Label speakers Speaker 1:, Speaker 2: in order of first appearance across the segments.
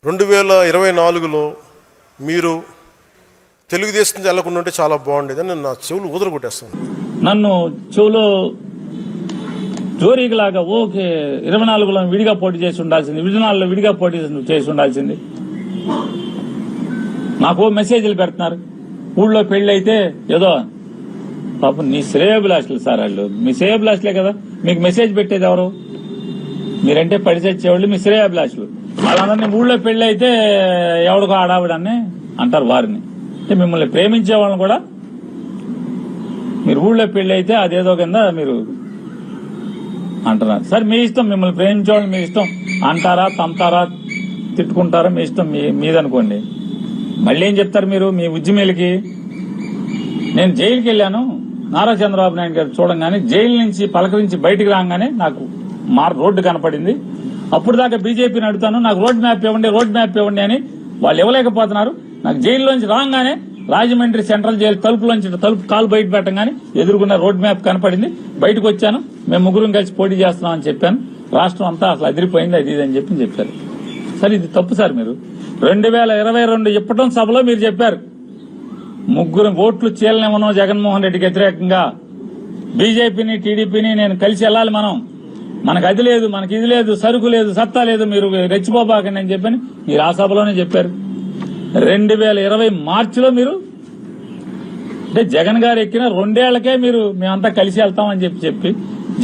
Speaker 1: 2024లో మీరు తెలుగుదేశం వెళ్ళకుండా ఉంటే చాలా బాగుండేదని నా చెవులు ఊదరగొట్టేస్తాను.
Speaker 2: నన్ను చెవులో జోరీలాగా ఓకే 24లో విడిగా పోటీ చేసి ఉండాల్సింది, 24లో విడిగా పోటీ చేసి ఉండాల్సింది. నాకు మెసేజ్లు పెడుతున్నారు, ఊళ్ళో పెళ్లి అయితే ఏదో పాపం నీ శ్రేయోభిలాషులు సార్, వాళ్ళు మీ శ్రేయోభిలాషులే కదా, మీకు మెసేజ్ పెట్టేది ఎవరు? మీరంటే పడి చచ్చేవాళ్ళు మీ శ్రేయోభిలాషులు. వాళ్ళందరినీ ఊళ్ళో పెళ్లి అయితే ఎవడికో ఆడావిడని అంటారు వారిని. మిమ్మల్ని ప్రేమించే వాళ్ళని కూడా మీరు ఊళ్ళో పెళ్లి అయితే అదేదో కింద మీరు అంటున్నారు. సరే మీ ఇష్టం, మిమ్మల్ని ప్రేమించే వాళ్ళు మీ ఇష్టం, అంటారా తంతారా తిట్టుకుంటారా మీ ఇష్టం, మీదనుకోండి. మళ్ళీ ఏం చెప్తారు మీరు మీ ఉద్యమీలకి? నేను జైలుకి వెళ్ళాను, నారా చంద్రబాబు నాయుడు గారు చూడంగానే జైలు నుంచి పలకరించి బయటికి రాగానే నాకు రోడ్డు కనపడింది. అప్పుడు దాకా బీజేపీని అడుగుతాను, నాకు రోడ్ మ్యాప్ ఇవ్వండి అని వాళ్ళు ఇవ్వలేకపోతున్నారు. నాకు జైల్లోంచి రాగానే రాజమండ్రి సెంట్రల్ జైలు తలుపు కాలు బయట పెట్టగానే ఎదుర్కొన్న రోడ్ మ్యాప్ కనపడింది, బయటకు వచ్చాను, మేము ముగ్గురం కలిసి పోటీ చేస్తున్నామని చెప్పాను. రాష్ట్రం అంతా అసలు అదిరిపోయింది, అది ఇది అని చెప్పారు. సరే ఇది తప్పు సార్. మీరు 2022 ఇప్పటం సభలో మీరు చెప్పారు, ముగ్గురు ఓట్లు చీలనివ్వను జగన్మోహన్ రెడ్డికి వ్యతిరేకంగా, బీజేపీని టీడీపీని నేను కలిసి వెళ్ళాలి, మనకు అది లేదు, మనకి ఇది లేదు, సరుకు లేదు, సత్తా లేదు, మీరు రెచ్చిపోబాకండి అని చెప్పని మీరు ఆ సభలోనే చెప్పారు. 2020 మార్చిలో మీరు అంటే జగన్ గారు ఎక్కిన 2 ఏళ్లకే మీరు మేమంతా కలిసి వెళ్తామని చెప్పి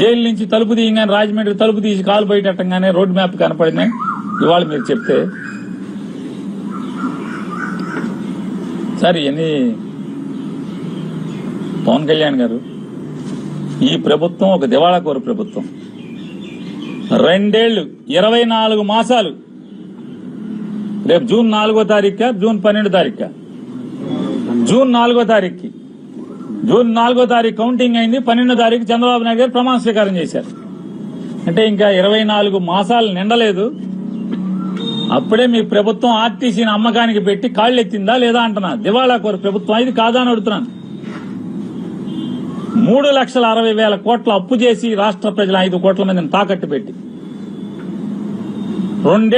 Speaker 2: జైలు నుంచి తలుపు తీయగానే రాజమండ్రి తలుపు తీసి కాలు బయటట్టంగానే రోడ్ మ్యాప్ కనపడిందని ఇవాళ మీరు చెప్తే సార్ ఇవన్నీ పవన్ కళ్యాణ్ గారు, ఈ ప్రభుత్వం ఒక దివాళాకోరు ప్రభుత్వం. 2 ఏళ్లు 24 మాసాలు, రేపు జూన్ 4వ తారీఖు జూన్ 12వ తారీఖు, జూన్ 4వ తారీఖుకి జూన్ 4వ తారీఖు కౌంటింగ్ అయింది, 12వ తారీఖు చంద్రబాబు నాయుడు గారు ప్రమాణ స్వీకారం చేశారు. అంటే ఇంకా 24 మాసాలు నిండలేదు, అప్పుడే మీ ప్రభుత్వం ఆర్టీసీని అమ్మకానికి పెట్టి కాళ్ళెత్తిందా లేదా అంటున్నా. దివాళాకోరు ప్రభుత్వం ఇది కాదా అని అడుగుతున్నాను. 3,60,000 కోట్ల అప్పు చేసి రాష్ట్ర ప్రజల 5 కోట్ల మందిని తాకట్టు పెట్టి 2